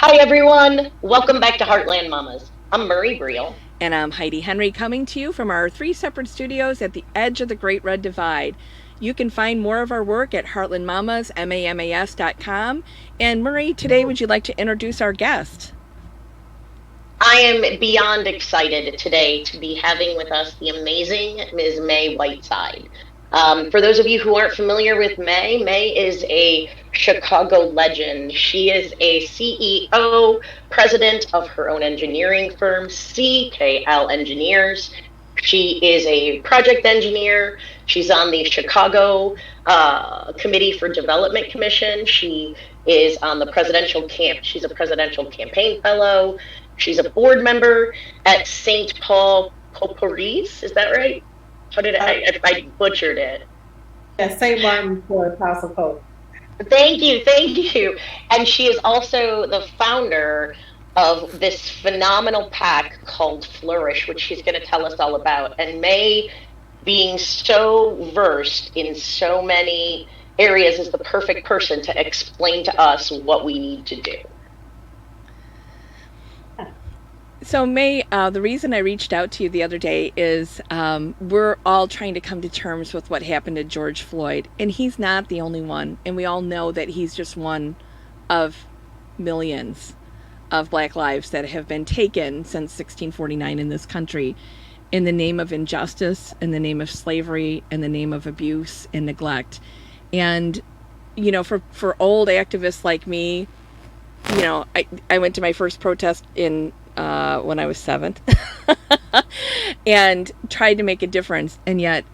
Hi, everyone. Welcome back to Heartland Mamas. I'm Murray Briel. And I'm Heidi Henry, coming to you from our 3 separate studios at the edge of the Great Red Divide. You can find more of our work at heartlandmamas.com. And Murray, today would you like to introduce our guest? I am beyond excited today to be having with us the amazing Ms. Mae Whiteside. For those of you who aren't familiar with Mae, Mae is a Chicago legend. She is a CEO, president of her own engineering firm, CKL Engineers. She is a project engineer. She's on the Chicago Committee for Development Commission. She is on the presidential camp. She's a presidential campaign fellow. She's a board member at St. Paul Potpourris. Is that right? How did I butchered it? Yeah, St. Martin for Apostle Pope. Thank you, thank you. And she is also the founder of this phenomenal pack called Flourish, which she's going to tell us all about. And May, being so versed in so many areas, is the perfect person to explain to us what we need to do. So, May, the reason I reached out to you the other day is we're all trying to come to terms with what happened to George Floyd, and he's not the only one. And we all know that he's just one of millions of Black lives that have been taken since 1649 in this country in the name of injustice, in the name of slavery, in the name of abuse and neglect. And, for old activists like me, I went to my first protest in when I was 7 and tried to make a difference. And yet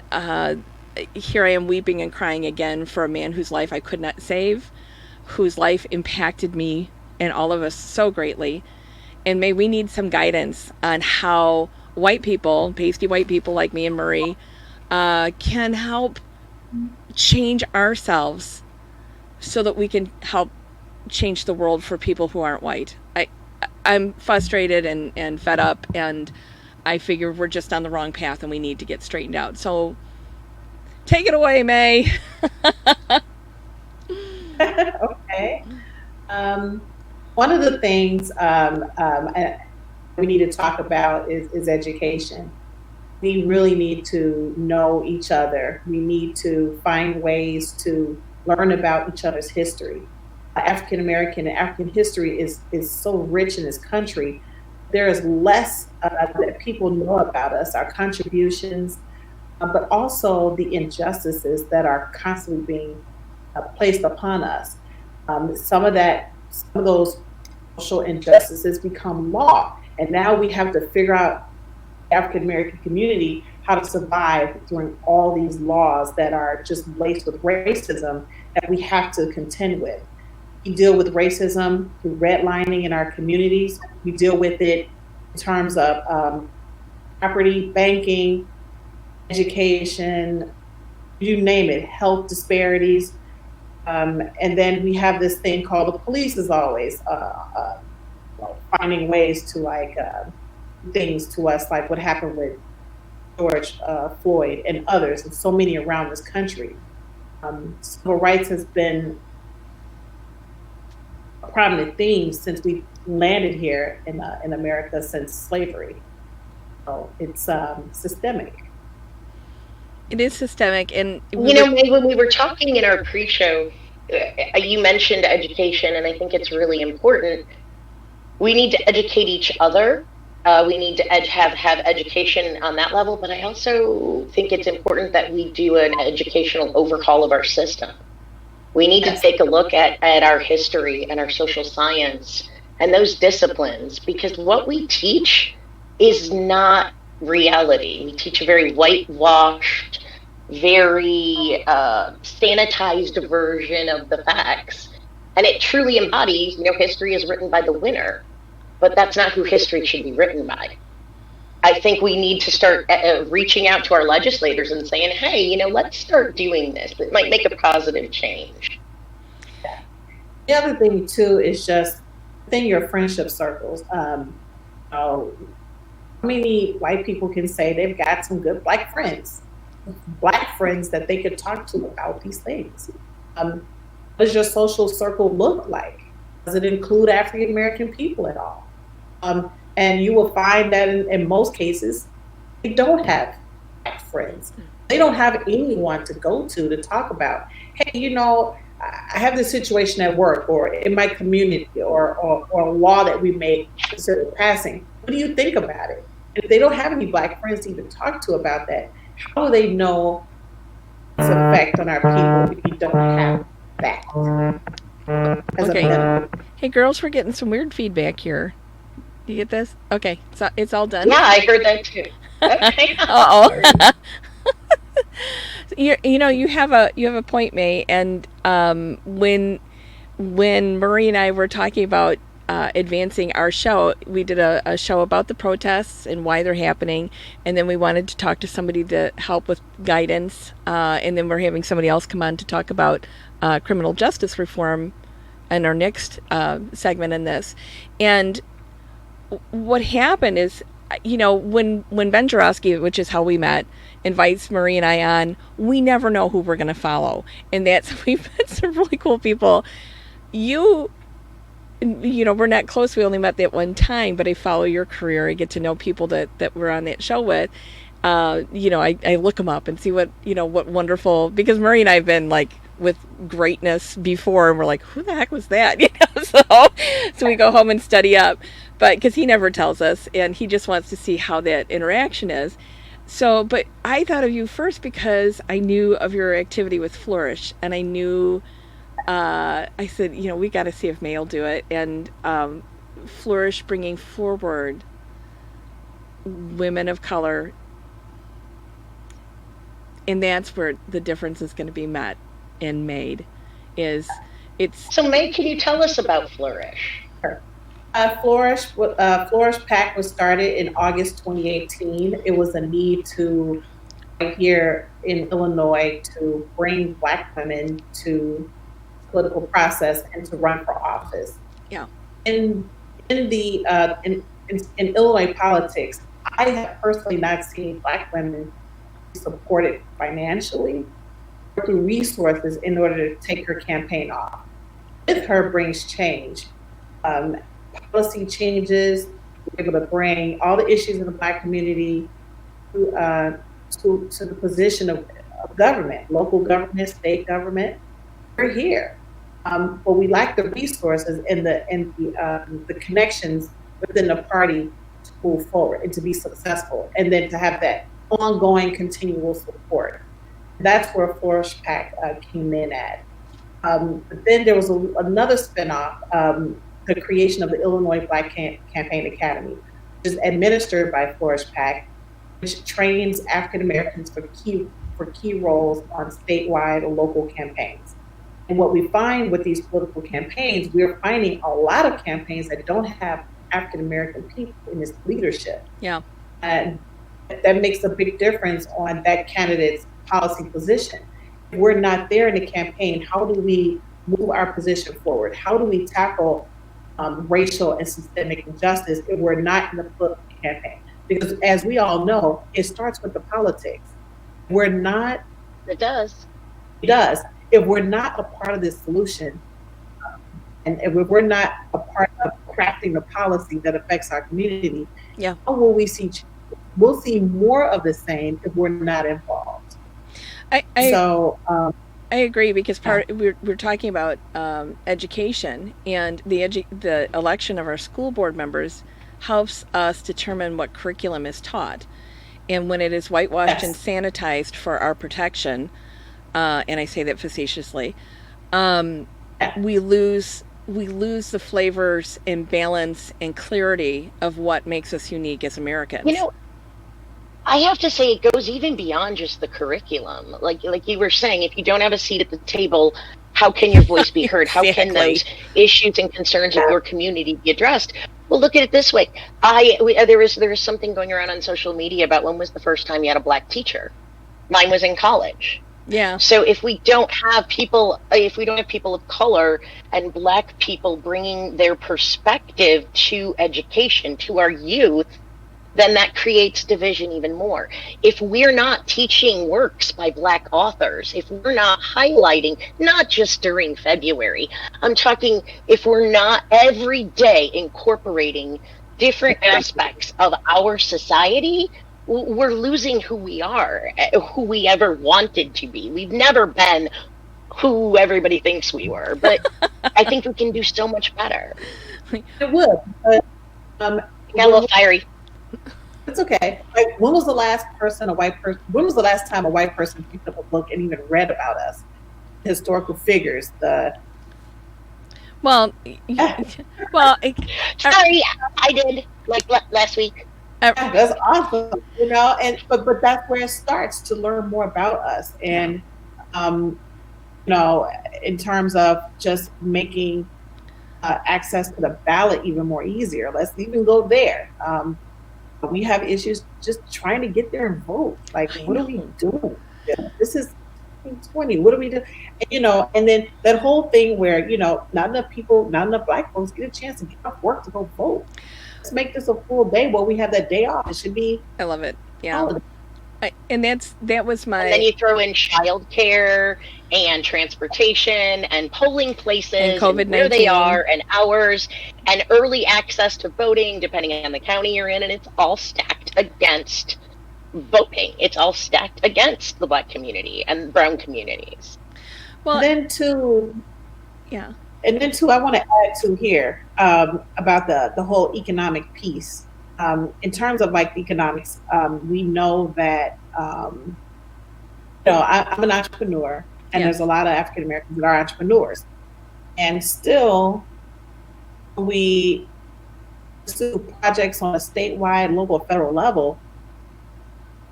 here I am weeping and crying again for a man whose life I could not save, whose life impacted me and all of us so greatly. And may we need some guidance on how white people, pasty white people like me and Murray, can help change ourselves so that we can help change the world for people who aren't white. I'm frustrated and fed up, and I figure we're just on the wrong path and we need to get straightened out. So take it away, May. Okay. One of the things we need to talk about is education. We really need to know each other. We need to find ways to learn about each other's history. African American and African history is so rich in this country. There is less that people know about us, our contributions, but also the injustices that are constantly being placed upon us. Some of those social injustices become law, and now we have to figure out African American community how to survive during all these laws that are just laced with racism that we have to contend with. We deal with racism through redlining in our communities. We deal with it in terms of property, banking, education, you name it, health disparities. And then we have this thing called the police is always finding ways to things to us, like what happened with George Floyd and others, and so many around this country. Civil rights has been a prominent theme since we landed here in America since slavery. So it's systemic. It is systemic. And When we were talking in our pre-show, you mentioned education, and I think it's really important. We need to educate each other. We need to have education on that level, but I also think it's important that we do an educational overhaul of our system. We need to take a look at our history and our social science and those disciplines, because what we teach is not reality. We teach a very whitewashed, very sanitized version of the facts. And it truly embodies, history is written by the winner, but that's not who history should be written by. I think we need to start reaching out to our legislators and saying, hey, let's start doing this. It might make a positive change. The other thing, too, is just within your friendship circles. How many white people can say they've got some good black friends that they could talk to about these things? What does your social circle look like? Does it include African American people at all? And you will find that in most cases, they don't have Black friends. They don't have anyone to go to talk about, hey, I have this situation at work or in my community or a law that we may consider passing. What do you think about it? If they don't have any Black friends to even talk to about that, how do they know its effect on our people if you don't have that? Okay. Hey, girls, we're getting some weird feedback here. Do you get this? Okay, so it's all done. Yeah, I heard that too. Okay. Uh-oh. You have a point, Mae, and when Marie and I were talking about advancing our show, we did a show about the protests and why they're happening, and then we wanted to talk to somebody to help with guidance, and then we're having somebody else come on to talk about criminal justice reform in our next segment in this. And what happened is, when Ben Jarosky, which is how we met, invites Marie and I on, we never know who we're going to follow. And we've met some really cool people. We're not close. We only met that one time, but I follow your career. I get to know people that we're on that show with. I look them up and see what wonderful, because Marie and I have been like with greatness before, and we're like, who the heck was that? So we go home and study up, but because he never tells us, and he just wants to see how that interaction is. So, but I thought of you first because I knew of your activity with Flourish, and I knew, I said, we got to see if Mae will do it, and Flourish bringing forward women of color, and that's where the difference is going to be met and made. So, Mae, can you tell us about Flourish? Flourish PAC was started in August 2018. It was a need to, right here in Illinois, to bring Black women to the political process and to run for office. Yeah. In Illinois politics, I have personally not seen Black women be supported financially or through resources in order to take her campaign off. With her brings change. Policy changes, we're able to bring all the issues in the Black community to the position of government, local government, state government. We're here, but we lack the resources and the connections within the party to move forward and to be successful, and then to have that ongoing, continual support. That's where Flourish PAC came in at. But then there was another spinoff, the creation of the Illinois Black Campaign Academy, which is administered by Flourish PAC, which trains African Americans for key roles on statewide or local campaigns. And what we find with these political campaigns, we're finding a lot of campaigns that don't have African American people in its leadership. Yeah. And that makes a big difference on that candidate's policy position. If we're not there in the campaign, how do we move our position forward? How do we tackle racial and systemic injustice if we're not in the political campaign? Because as we all know, it starts with the politics. We're not. It does. It does. If we're not a part of this solution, and if we're not a part of crafting the policy that affects our community, yeah, how will we see? We'll see more of the same if we're not involved. I agree, because we're talking about education, and the election of our school board members helps us determine what curriculum is taught, and when it is whitewashed and sanitized for our protection, and I say that facetiously, we lose the flavors and balance and clarity of what makes us unique as Americans. I have to say, it goes even beyond just the curriculum. Like you were saying, if you don't have a seat at the table, how can your voice be heard? How can those issues and concerns of your community be addressed? Well, look at it this way. There was something going around on social media about when was the first time you had a Black teacher. Mine was in college. Yeah. So if we don't have people of color and Black people bringing their perspective to education, to our youth, then that creates division even more. If we're not teaching works by Black authors, if we're not highlighting, not just during February, I'm talking if we're not every day incorporating different aspects of our society, we're losing who we are, who we ever wanted to be. We've never been who everybody thinks we were, but I think we can do so much better. It would. But, got a little fiery. It's okay. Like, when was the last time a white person picked up a book and even read about us? Historical figures. Well, sorry, I did like last week. That's awesome, and but that's where it starts, to learn more about us, and in terms of just making access to the ballot even more easier. Let's even go there. We have issues just trying to get there and vote. Like, what are we doing? This is 2020. What do we do? And then that whole thing where, not enough Black folks get a chance to get off work to go vote. Let's make this a full day where we have that day off. It should be. I love it. Yeah. And that was my. And then you throw in childcare and transportation and polling places and COVID-19. And where they are and hours and early access to voting, depending on the county you're in, and it's all stacked against voting. It's all stacked against the Black community and brown communities. Well, then too, yeah. And then too, I want to add to here about the whole economic piece. In terms of like economics, we know that I'm an entrepreneur, and there's a lot of African Americans that are entrepreneurs, and still we pursue projects on a statewide, local, federal level.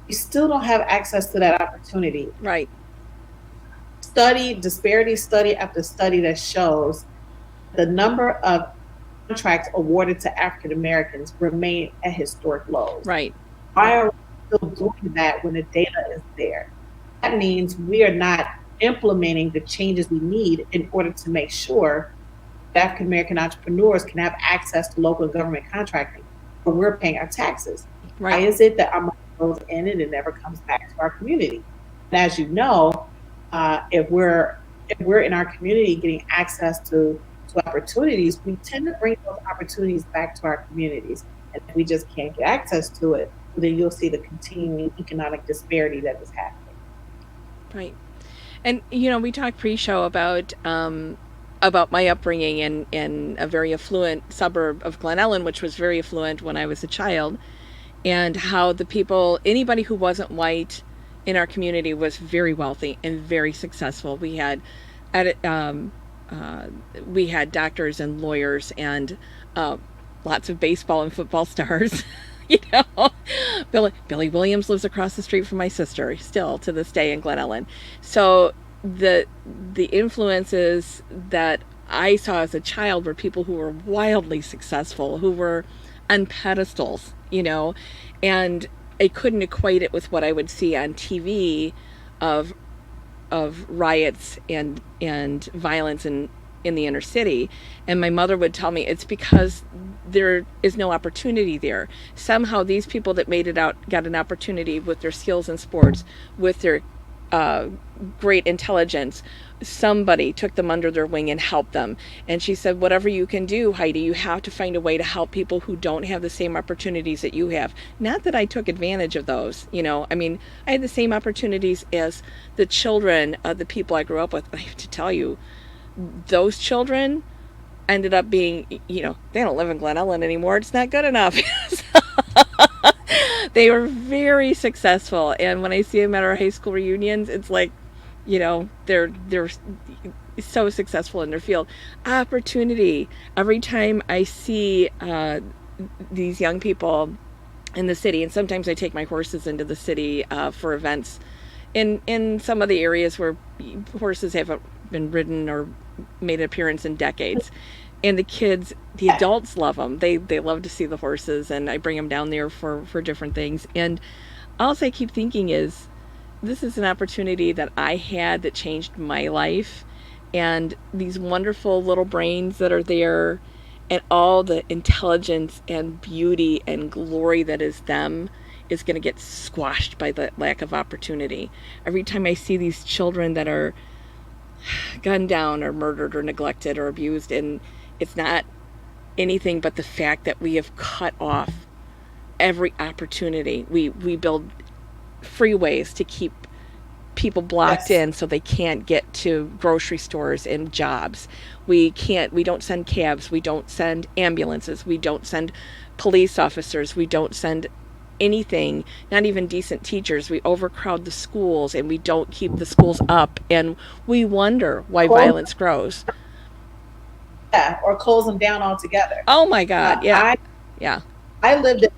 We still don't have access to that opportunity. Right. Disparity study after study that shows the number of contracts awarded to African Americans remain at historic lows. Right. Why are we still doing that when the data is there? That means we are not implementing the changes we need in order to make sure that African American entrepreneurs can have access to local government contracting, but we're paying our taxes. Right. Why is it that our money goes in and it never comes back to our community? And as you know, if we're in our community getting access to opportunities, we tend to bring those opportunities back to our communities. And if we just can't get access to it, then you'll see the continuing economic disparity that is happening. Right. And, we talked pre-show about my upbringing in a very affluent suburb of Glen Ellen, which was very affluent when I was a child, and how anybody who wasn't white in our community was very wealthy and very successful. We had doctors and lawyers and lots of baseball and football stars. Billy Williams lives across the street from my sister still to this day in Glen Ellen. So the influences that I saw as a child were people who were wildly successful, who were on pedestals, and I couldn't equate it with what I would see on TV of riots and violence in the inner city. And my mother would tell me it's because there is no opportunity there. Somehow these people that made it out got an opportunity with their skills in sports, with their great intelligence. Somebody took them under their wing and helped them. And she said, whatever you can do, Heidi, you have to find a way to help people who don't have the same opportunities that you have. Not that I took advantage of those, I had the same opportunities as the children of the people I grew up with. But I have to tell you, those children ended up being, they don't live in Glen Ellen anymore. It's not good enough. They were very successful. And when I see them at our high school reunions, it's like, they're so successful in their field. Opportunity. Every time I see these young people in the city, and sometimes I take my horses into the city for events in some of the areas where horses haven't been ridden or made an appearance in decades. And the adults love them. They love to see the horses, and I bring them down there for different things. And all I keep thinking is, this is an opportunity that I had that changed my life, and these wonderful little brains that are there, and all the intelligence and beauty and glory that is them is going to get squashed by the lack of opportunity. Every time I see these children that are gunned down or murdered or neglected or abused, and it's not anything but the fact that we have cut off every opportunity. We build freeways to keep people blocked in so they can't get to grocery stores and jobs. We don't send cabs, we don't send ambulances, we don't send police officers, we don't send anything, not even decent teachers. We overcrowd the schools and we don't keep the schools up, and we wonder why violence grows. Yeah, or close them down altogether. Oh my God, yeah. I lived in,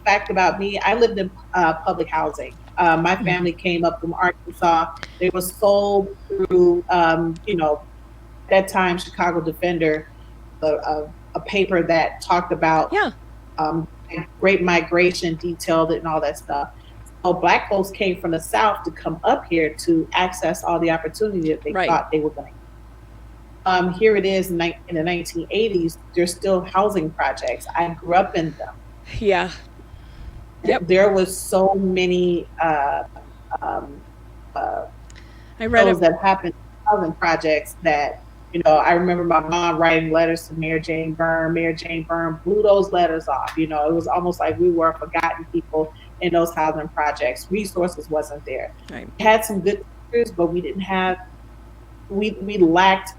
fact about me, I lived in public housing. My family came up from Arkansas. They were sold through, that time Chicago Defender, a paper that talked about Great Migration, detailed it and all that stuff. So Black folks came from the South to come up here to access all the opportunity that they thought they were going to get. Here it is in the 1980s, there's still housing projects. I grew up in them. Yeah. Yep. There was so many I read that happened in housing projects that, I remember my mom writing letters to Mayor Jane Byrne. Mayor Jane Byrne blew those letters off. It was almost like we were forgotten people in those housing projects. Resources wasn't there. Right. We had some good teachers, but we didn't have, we lacked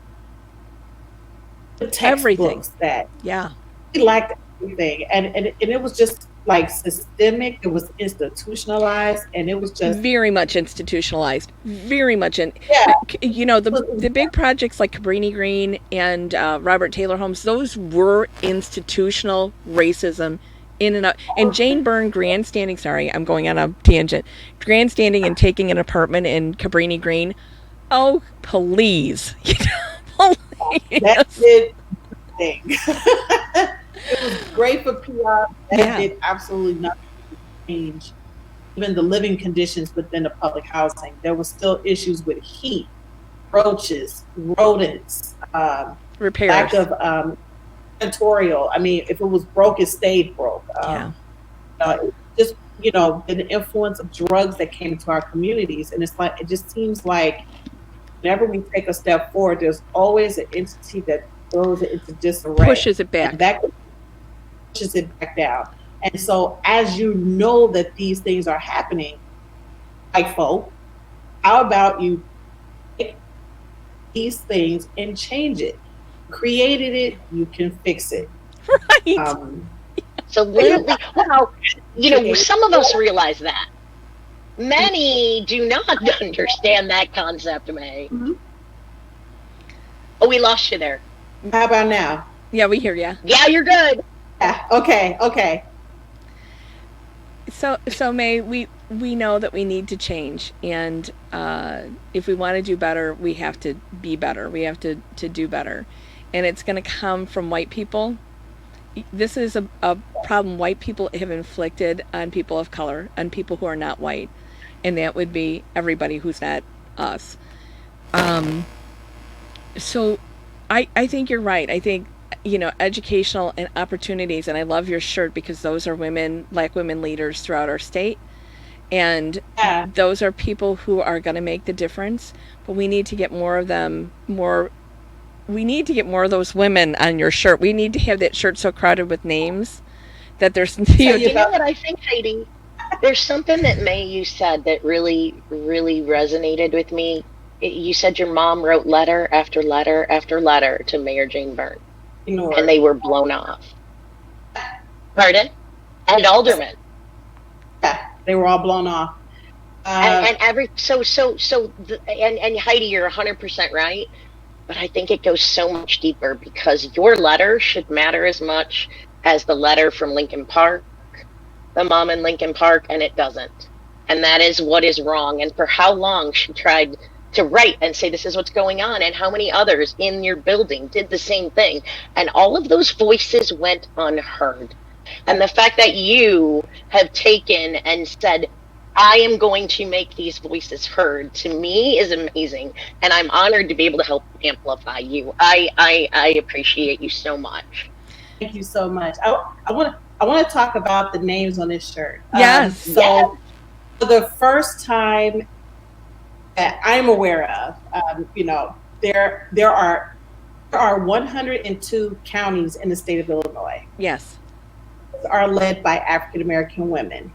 the textbooks we lacked everything. And it was just like systemic, it was institutionalized, and it was just very much institutionalized. Very much the big projects like Cabrini Green and Robert Taylor Homes, those were institutional racism in and out. And Jane Byrne grandstanding, sorry, I'm going on a tangent, grandstanding and taking an apartment in Cabrini Green. Oh, please. Please. That did thing. It was great for PR. That did absolutely nothing to change even the living conditions within the public housing. There were still issues with heat, roaches, rodents, repairs, lack of editorial. I mean, if it was broke, it stayed broke. Just the influence of drugs that came into our communities, and it just seems like whenever we take a step forward, there's always an entity that throws it into disarray, pushes it back. Pushes it back down. And so as you know that these things are happening, like folk, how about you take these things and change it? Created it, you can fix it. Right. Absolutely. Well, some of us realize that. Many do not understand that concept, Mae. Mm-hmm. Oh, we lost you there. How about now? Yeah, we hear you. Yeah, you're good. Yeah. Okay. So Mae, we know that we need to change, and if we want to do better, we have to be better. We have to do better, and it's going to come from white people. This is a problem white people have inflicted on people of color, on people who are not white, and that would be everybody who's not us. So I think you're right. I think educational and opportunities, and I love your shirt because those are Black women leaders throughout our state, and those are people who are going to make the difference. But we need to get more of them. We need to get more of those women on your shirt. We need to have that shirt so crowded with names that there's. You know what I think, Heidi? There's something that Mae you said that really, really resonated with me. You said your mom wrote letter after letter after letter to Mayor Jane Byrne. And they were blown off. Pardon? And aldermen. Yeah, they were all blown off. And Heidi, you're 100% right. But I think it goes so much deeper because your letter should matter as much as the letter from Lincoln Park, the mom in Lincoln Park, and it doesn't. And that is what is wrong. And for how long she tried to write and say this is what's going on, and how many others in your building did the same thing, and all of those voices went unheard. And the fact that you have taken and said, I am going to make these voices heard, to me is amazing. And I'm honored to be able to help amplify you. I appreciate you so much. Thank you so much. I want to talk about the names on this shirt. Yes. So for the first time that I'm aware of, there are 102 counties in the state of Illinois. Yes. Are led by African American women.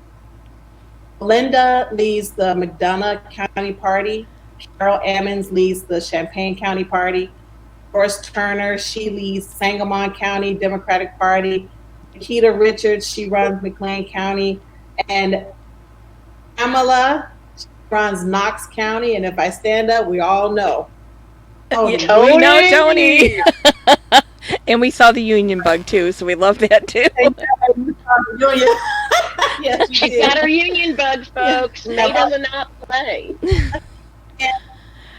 Linda leads the McDonough County Party. Carol Ammons leads the Champaign County Party. Doris Turner, she leads Sangamon County Democratic Party. Nikita Richards, she runs McLean County. And Pamela, she runs Knox County. And if I stand up, we all know. We know Tony. And we saw the union bug too, so we love that too. Yes, she's got her union bug, folks. Mae does not play.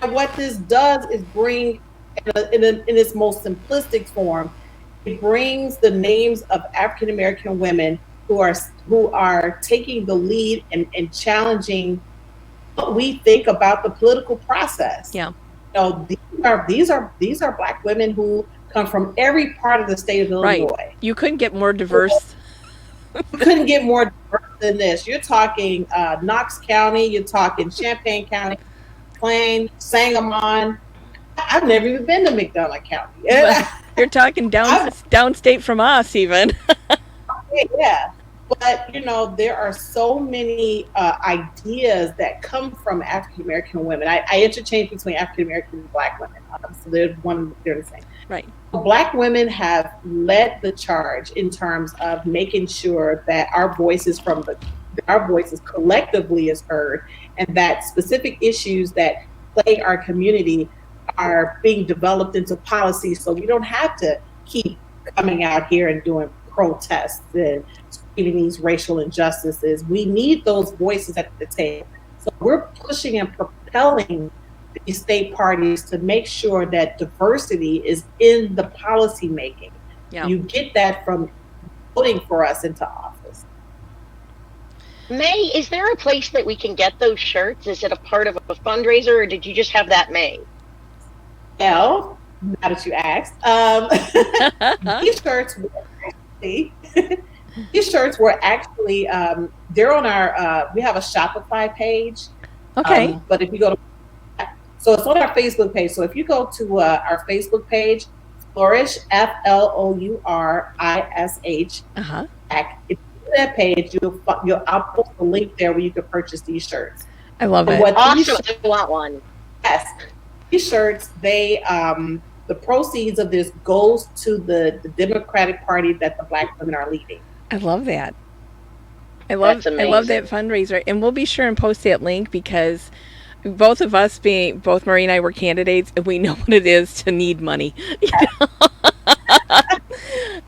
And what this does is bring, in its most simplistic form, it brings the names of African American women who are taking the lead and challenging what we think about the political process. Yeah. These are Black women who come from every part of the state of Illinois. Right. You couldn't get more diverse. You couldn't get more diverse than this. You're talking Knox County. You're talking Champaign County, McLean, Sangamon. I've never even been to McDonough County. You're talking downstate from us, even. Yeah. But, there are so many ideas that come from African American women. I interchange between African American and Black women. So they're the same. Right. Black women have led the charge in terms of making sure that our voices collectively is heard, and that specific issues that plague our community are being developed into policy, so we don't have to keep coming out here and doing protests and screaming these racial injustices. We need those voices at the table. So we're pushing and propelling these state parties to make sure that diversity is in the policy making. Yeah. You get that from voting for us into office. Mae, is there a place that we can get those shirts? Is it a part of a fundraiser, or did you just have that made? Well, now that you asked, these shirts were actually they're on our we have a Shopify page. Okay. But if you go to So it's on our Facebook page. So if you go to our Facebook page, Flourish, FLOURISH, PAC, if you go to that page, I'll post a link there where you can purchase these shirts. I love it. Awesome. I want one. Yes. These shirts, the proceeds of this goes to the Democratic Party that the Black women are leading. I love that. I love that fundraiser. And we'll be sure and post that link, because both of us, both Marie and I, were candidates, and we know what it is to need money.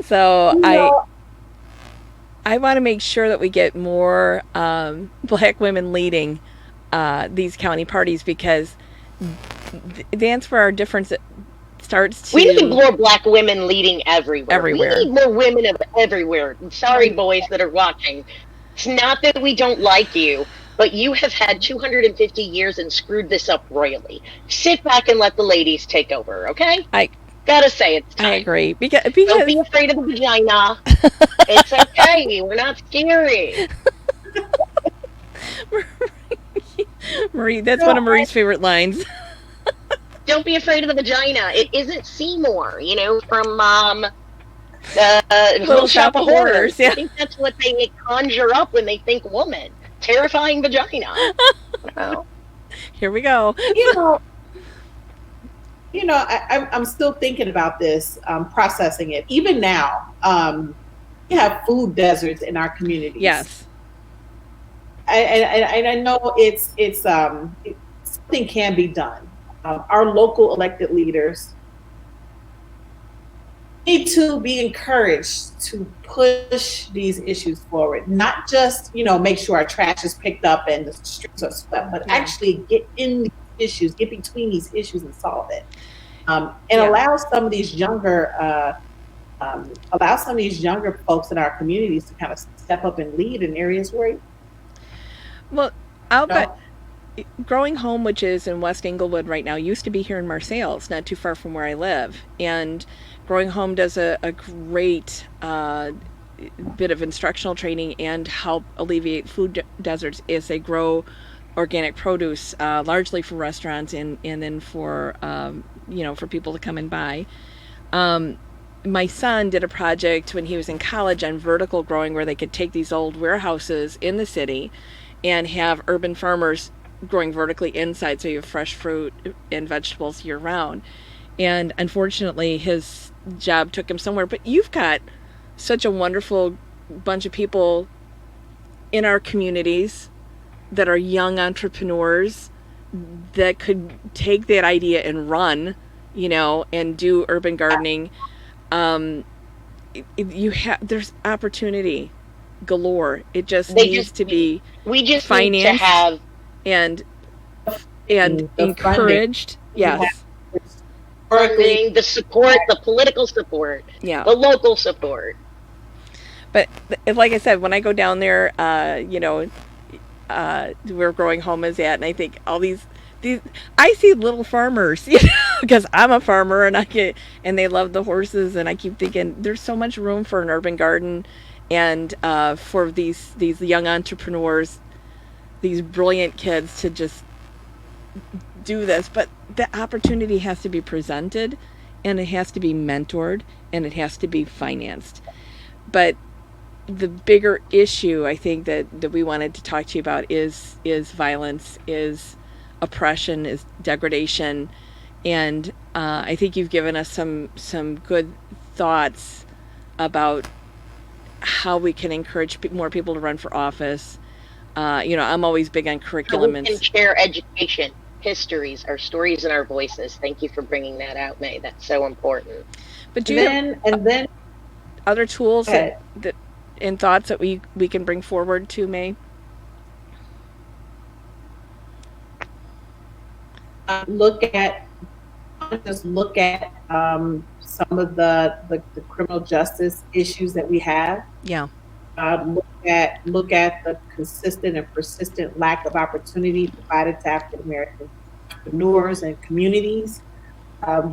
So I want to make sure that we get more Black women leading these county parties, because that's where our difference starts to... We need more Black women leading everywhere. We need more women of everywhere. Sorry, boys that are watching. It's not that we don't like you, but you have had 250 years and screwed this up royally. Sit back and let the ladies take over, okay? I gotta say it's time. I agree. Because don't be afraid of the vagina. It's okay. We're not scary. Marie, that's one of Marie's favorite lines. Don't be afraid of the vagina. It isn't Seymour, from Little Shop of Horrors. Yeah. I think that's what they conjure up when they think woman. Terrifying vagina. Here we go. I'm still thinking about this, processing it. Even now, we have food deserts in our communities. Yes. And I know it's something can be done. Our local elected leaders need to be encouraged to push these issues forward, not just, make sure our trash is picked up and the streets are swept, but actually get in these issues, get between these issues and solve it. Allow some of these younger folks in our communities to kind of step up and lead in areas where... Well, I'll You bet know? Growing Home, which is in West Englewood right now, used to be here in Marseilles, not too far from where I live. And Growing Home does a great bit of instructional training and help alleviate food deserts as they grow organic produce, largely for restaurants and then for for people to come and buy. My son did a project when he was in college on vertical growing, where they could take these old warehouses in the city and have urban farmers growing vertically inside, so you have fresh fruit and vegetables year round. And unfortunately, his job took him somewhere. But you've got such a wonderful bunch of people in our communities that are young entrepreneurs that could take that idea and run, and do urban gardening. Um, there's opportunity galore. It just They needs just to need, be we just need to financed have and The funding encouraged. we have Yes. historically. funding, the support, the political support, Yeah. the local support. But like I said, when I go down there, where Growing Home is at, and I think all these I see little farmers, because I'm a farmer and they love the horses, and I keep thinking there's so much room for an urban garden, and for these young entrepreneurs, these brilliant kids to just do this. But the opportunity has to be presented, and it has to be mentored, and it has to be financed. But the bigger issue I think that we wanted to talk to you about is violence, is oppression, is degradation, and I think you've given us some good thoughts about how we can encourage more people to run for office. I'm always big on So curriculum we and can share education, histories, our stories, and our voices. Thank you for bringing that out, May. That's so important. but do And you have then other tools that ahead, that and thoughts that we can bring forward to May? look at just look at some of the criminal justice issues that we have. Yeah. Look at the consistent and persistent lack of opportunity provided to African American entrepreneurs and communities.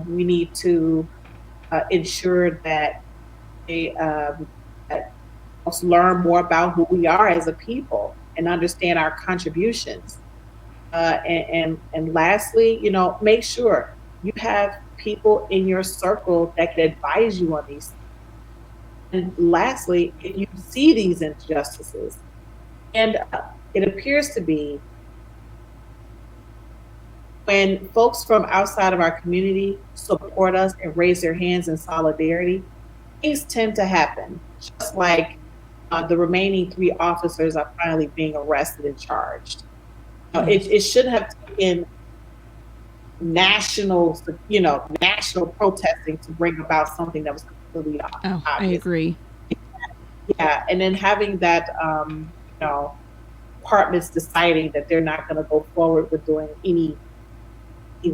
We need to ensure that they that us learn more about who we are as a people and understand our contributions. And lastly, make sure you have people in your circle that can advise you on these. And lastly, if you see these injustices, and it appears to be when folks from outside of our community support us and raise their hands in solidarity, things tend to happen. Just like the remaining three officers are finally being arrested and charged. It should have taken national, national protesting to bring about something that was completely Oh, I obvious. agree. Yeah, and then having that, departments deciding that they're not going to go forward with doing any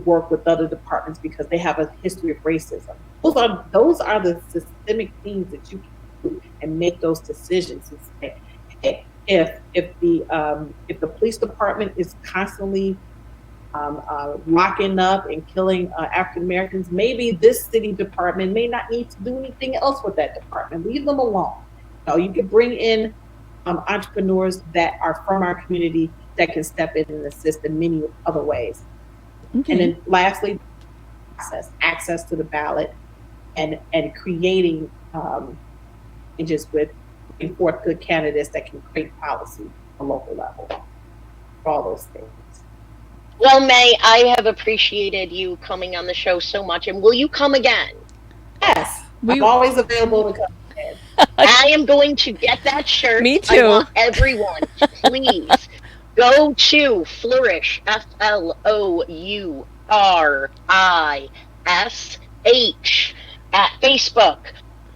work with other departments because they have a history of racism. Those are the systemic things that you can do and make those decisions and say, hey, if the police department is constantly locking up and killing African Americans, maybe this city department may not need to do anything else with that department. Leave them alone. You can bring in entrepreneurs that are from our community that can step in and assist in many other ways. Okay. And then lastly, access to the ballot and creating just with bringing forth good candidates that can create policy on a local level. All those things. Well, May, I have appreciated you coming on the show so much, and will you come again? Yes, I'm always available to come in. I am going to get that shirt. Me I too. want everyone to please go to Flourish, FLOURISH, at Facebook.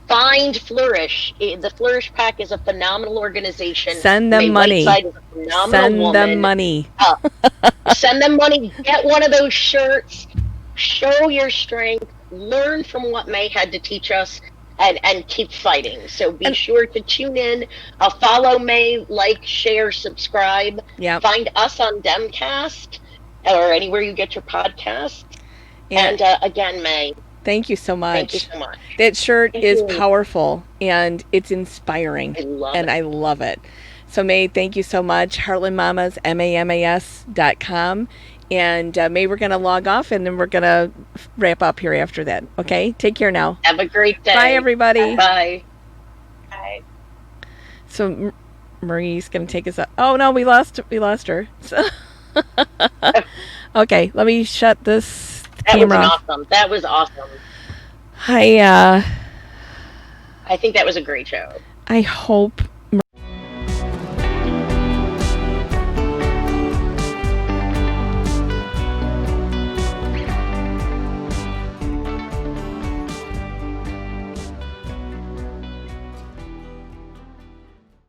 Find Flourish. The Flourish PAC is a phenomenal organization. Send them Mae money. Whiteside is a phenomenal Send woman. them money. Send them money. Get one of those shirts. Show your strength. Learn from what May had to teach us. and keep fighting. So be sure to tune in. Follow Mae, like, share, subscribe. Yep. Find us on Demcast or anywhere you get your podcast. And again, Mae, thank you so much. Thank you so much. That shirt is powerful and it's inspiring. I love it. So Mae, thank you so much. Heartland Mamas, MAMAS.com. And Mae, we're going to log off and then we're going to wrap up here after that. Okay? Take care now. Have a great day. Bye, everybody. Bye. Bye. So Marie's going to take us up. Oh, no, we lost her. So okay, let me shut this camera off. That was awesome. I think that was a great show. I hope